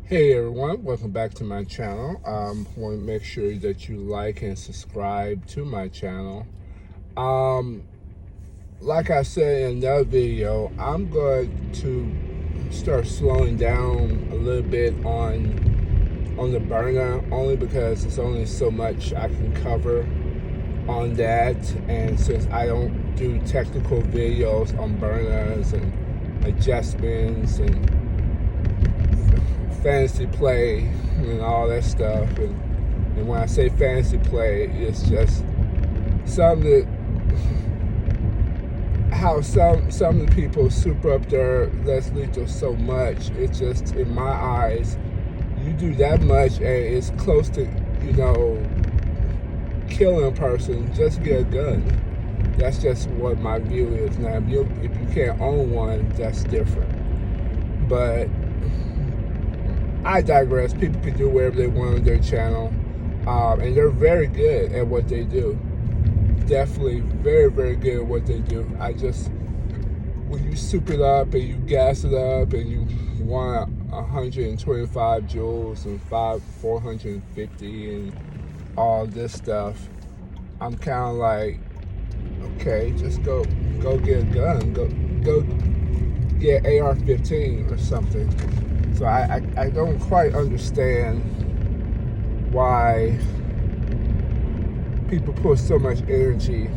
Hey everyone, welcome back to my channel. Want to make sure that you like and subscribe to my channel. Um, like I said in another video, I'm going to start slowing down a little bit on the Byrna, only because it's only so much I can cover on that, and since I don't do technical videos on Byrnas and adjustments and fantasy play and all that stuff, and when I say fantasy play, it's just something that how some of the people super up there less lethal so much. It's just, in my eyes, you do that much and it's close to killing a person. Just get a gun. That's just what my view is. Now if you can't own one, that's different, but I digress. People can do whatever they want on their channel, and they're very good at what they do. Definitely very, very good at what they do. When you soup it up and you gas it up and you want 125 joules and 450 and all this stuff, I'm kind of like, okay, just go get a gun. Go get AR-15 or something. So I don't quite understand why people put so much energy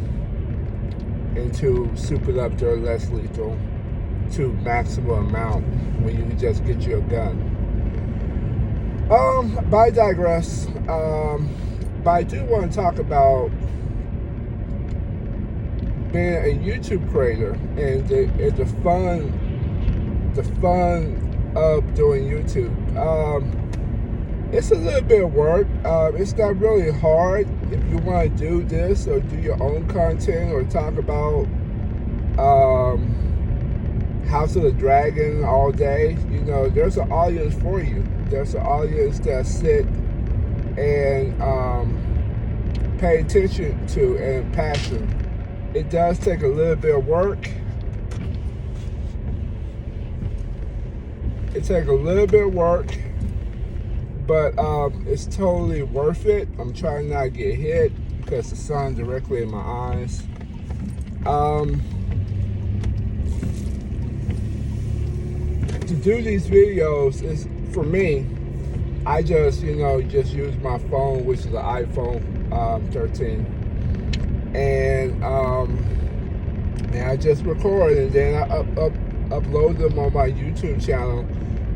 into souping up their less lethal to maximum amount when you can just get you a gun. But I digress. But I do want to talk about being a YouTube creator and the fun of doing YouTube. It's a little bit of work. It's not really hard if you want to do this or do your own content or talk about House of the Dragon all day. There's an audience for you. There's an audience that sit and pay attention to and passion. It does take a little bit of work. It takes a little bit of work, but it's totally worth it. I'm trying not to get hit because the sun's directly in my eyes. To do these videos is, for me, I just use my phone, which is an iPhone 13, and I just record, and then I upload them on my YouTube channel.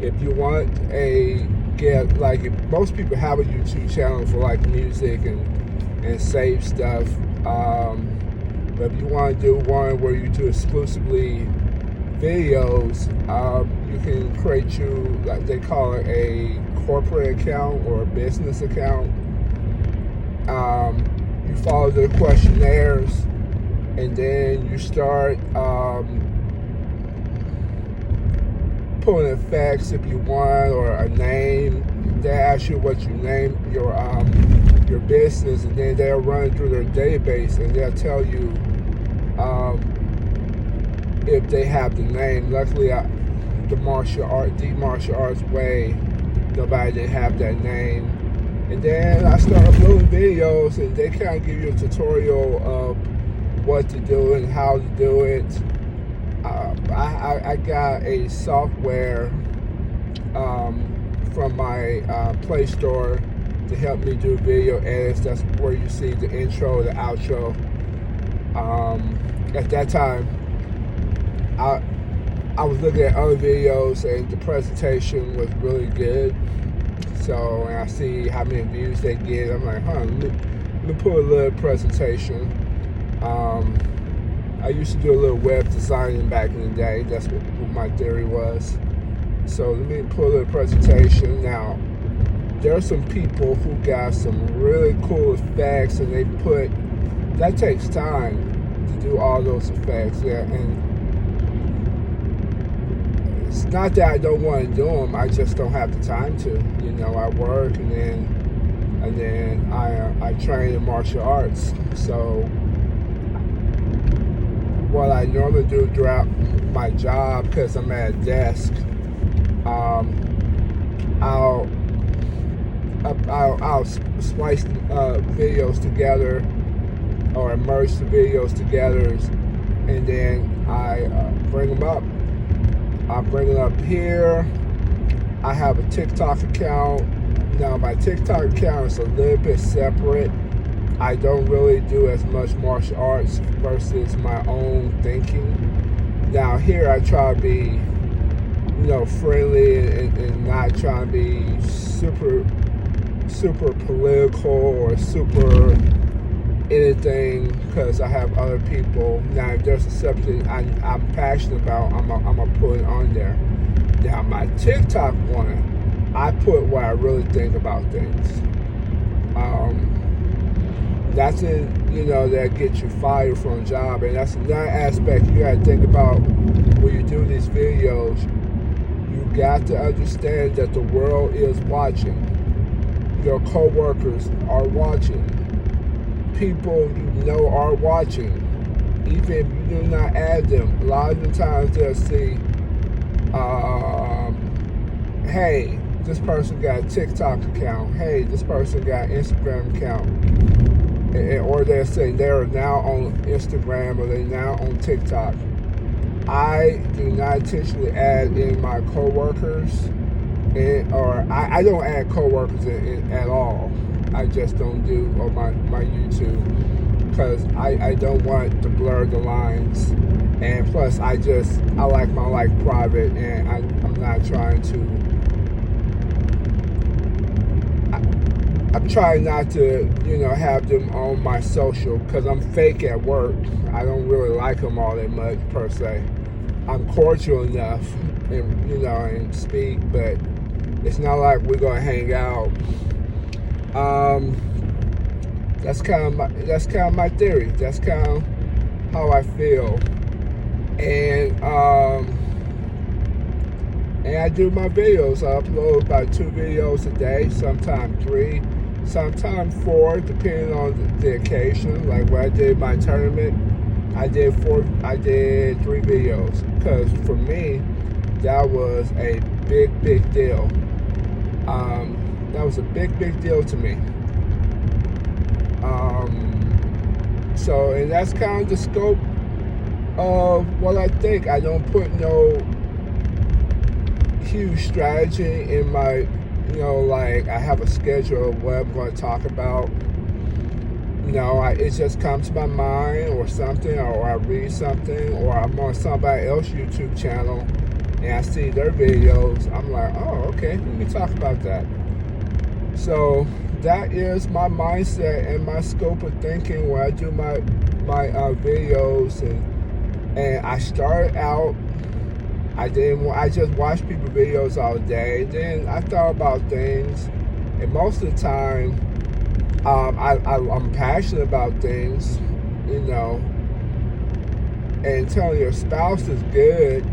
If you want if most people have a YouTube channel for like music and save stuff, but if you want to do one where you do exclusively videos, you can create like they call it a corporate account or a business account. You follow the questionnaires, and then you start pulling effects if you want, or a name. They ask you what you name your business, and then they'll run through their database and they'll tell you if they have the name. Luckily, the martial arts way, nobody didn't have that name. And then I start uploading videos, and they kind of give you a tutorial of what to do and how to do it. I got a software from my Play Store to help me do video edits. That's where you see the intro, the outro. At that time, I was looking at other videos, and the presentation was really good. So when I see how many views they get, I'm like, let me put a little presentation. I used to do a little web designing back in the day. That's what my theory was. So let me put a little presentation. Now, there are some people who got some really cool effects, and that takes time to do all those effects. Yeah, and it's not that I don't want to do them. I just don't have the time to. I work, and then I train in martial arts. So what I normally do throughout my job, because I'm at a desk, I'll I'll splice videos together or merge the videos together, and then I bring them up. I bring it up here. I have a TikTok account. Now my TikTok account is a little bit separate. I don't really do as much martial arts versus my own thinking. Now here I try to be, friendly and not trying to be super political or super anything, because I have other people. Now if there's a subject I'm passionate about, I'm gonna put it on there. Now my TikTok one, I put what I really think about things. That's it, that gets you fired from a job. And that's another aspect you gotta think about when you do these videos. You got to understand that the world is watching. Your coworkers are watching. People are watching. Even if you do not add them, a lot of the times they'll see, hey, this person got a TikTok account. Hey, this person got an Instagram account. Or they'll say they're now on Instagram or they're now on TikTok. I do not intentionally add in my coworkers, or I don't add coworkers in at all. I just don't do on my YouTube, because I don't want to blur the lines. And plus, I like my life private, and I'm not trying to. I'm trying not to, have them on my social, because I'm fake at work. I don't really like them all that much per se. I'm cordial enough, and speak, but it's not like we're gonna hang out. That's kind of my theory. That's kind of how I feel, and I do my videos. I upload about 2 videos a day, sometimes 3. Sometimes 4, depending on the occasion. Like when I did my tournament, I did 3 videos, because for me, that was a big deal. That was a big deal to me. So, and that's kind of the scope of what I think. I don't put no huge strategy in my, like I have a schedule of what I'm going to talk about. It just comes to my mind or something, or I read something, or I'm on somebody else's YouTube channel and I see their videos. I'm like, oh, okay, let me talk about that. So that is my mindset and my scope of thinking when I do my videos. And I started out, I just watched people's videos all day. Then I thought about things, and most of the time, I'm passionate about things, and telling your spouse is good,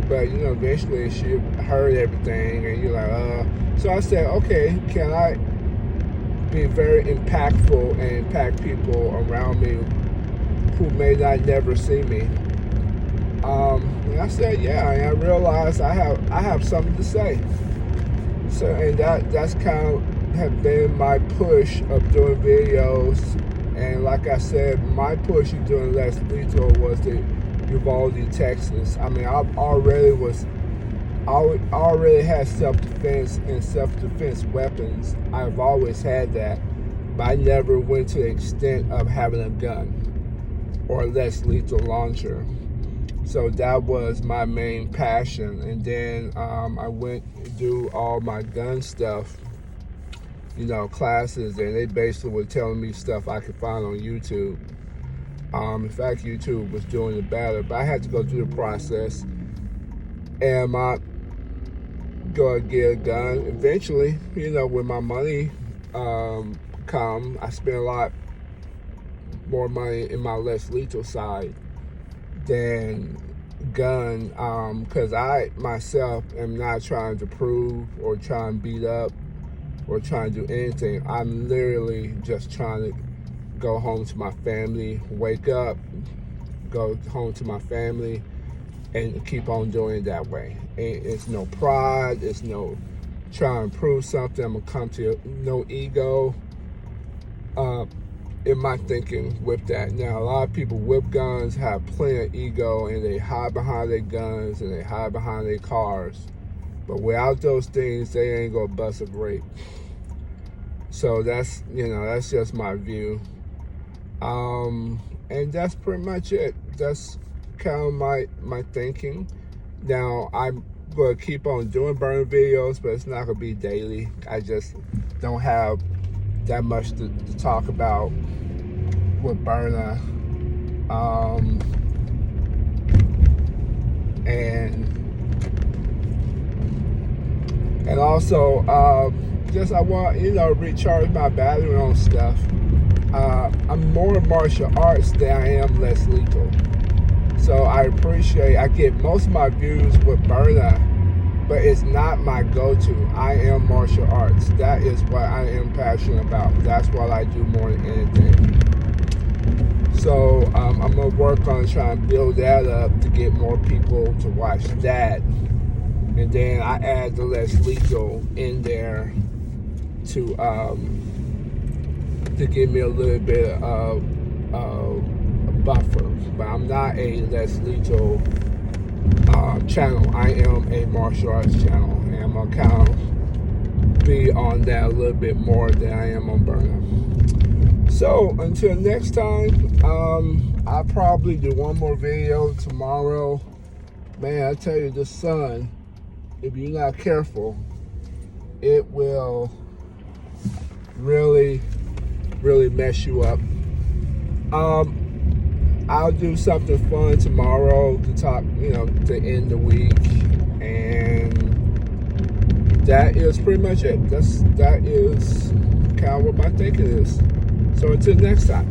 but eventually she heard everything, and you're like, So I said, okay, can I be very impactful and impact people around me who may not never see me? And I said, yeah, and I realized I have something to say. So, and that's kind of have been my push of doing videos. And like I said, my push of doing Less Lethal was to Uvalde, Texas. I mean, I already had self-defense and self-defense weapons. I've always had that, but I never went to the extent of having a gun or a less lethal launcher. So that was my main passion. And then I went to do all my gun stuff, classes, and they basically were telling me stuff I could find on YouTube. In fact, YouTube was doing it better, but I had to go through the process. And I go get a gun eventually. When my money come, I spend a lot more money in my less lethal side than gun, because I myself am not trying to prove or try and beat up or trying to do anything. I'm literally just trying to go home to my family, wake up, go home to my family, and keep on doing it that way. It's no pride, it's no trying to prove something. I'm gonna come to no ego in my thinking with that. Now, a lot of people with guns have plenty of ego, and they hide behind their guns and they hide behind their cars. But without those things, they ain't gonna bust a grape. So that's, that's just my view. And that's pretty much it. That's kind of my thinking. Now, I'm going to keep on doing Byrna videos, but it's not going to be daily. I just don't have that much to talk about with Byrna. And also, just I want, recharge my battery on stuff. I'm more martial arts than I am less lethal. So I get most of my views with Byrna, but it's not my go-to. I am martial arts. That is what I am passionate about. That's what I do more than anything. So I'm gonna work on trying to build that up to get more people to watch that. And then I add the less lethal in there to give me a little bit of a buffer. But I'm not a less lethal channel. I am a martial arts channel, and I'm gonna kind of be on that a little bit more than I am on Byrna. So until next time, I'll probably do one more video tomorrow. Man, I tell you, the sun, if you're not careful, it will really mess you up. I'll do something fun tomorrow to talk, to end the week, and that is pretty much it. That is kind of what my thinking is. So until next time.